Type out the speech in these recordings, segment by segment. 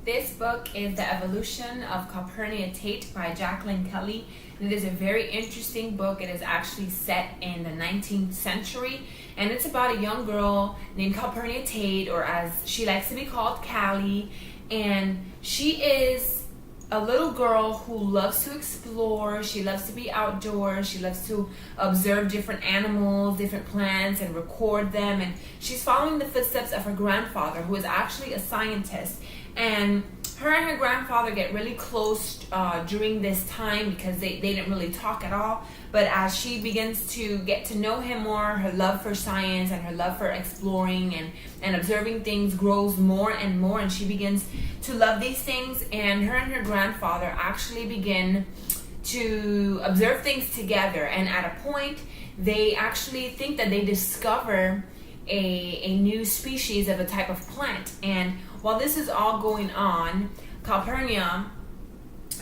This book is The Evolution of Calpurnia Tate by Jacqueline Kelly. And it is a very interesting book. It is actually set in the 19th century, and it's about a young girl named Calpurnia Tate, or as she likes to be called, Callie. And she is a little girl who loves to explore. She loves to be outdoors. She loves to observe different animals, different plants, and record them. And she's following the footsteps of her grandfather, who is actually a scientist. And her grandfather get really close during this time because they didn't really talk at all. But as she begins to get to know him more, her love for science and her love for exploring and observing things grows more and more, and she begins to love these things. And her grandfather actually begin to observe things together, and at a point they actually think that they discover a new species of a type of plant. And while this is all going on, Calpurnia,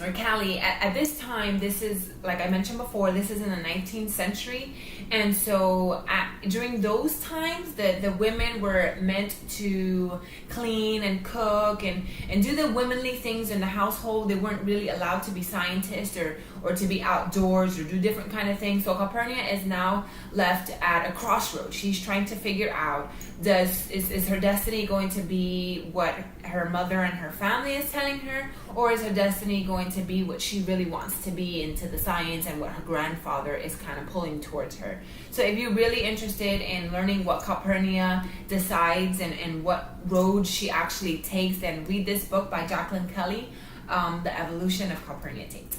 or Callie, at this time, this is, like I mentioned before, this is in the 19th century. And so during those times, the women were meant to clean and cook and do the womanly things in the household. They weren't really allowed to be scientists or to be outdoors or do different kind of things. So Calpurnia is now left at a crossroads. She's trying to figure out, is her destiny going to be what her mother and her family is telling her, or is her destiny going to be what she really wants to be, into the science and what her grandfather is kind of pulling towards her? So if you're really interested in learning what Calpurnia decides and what road she actually takes, then read this book by Jacqueline Kelly, The Evolution of Calpurnia Tate.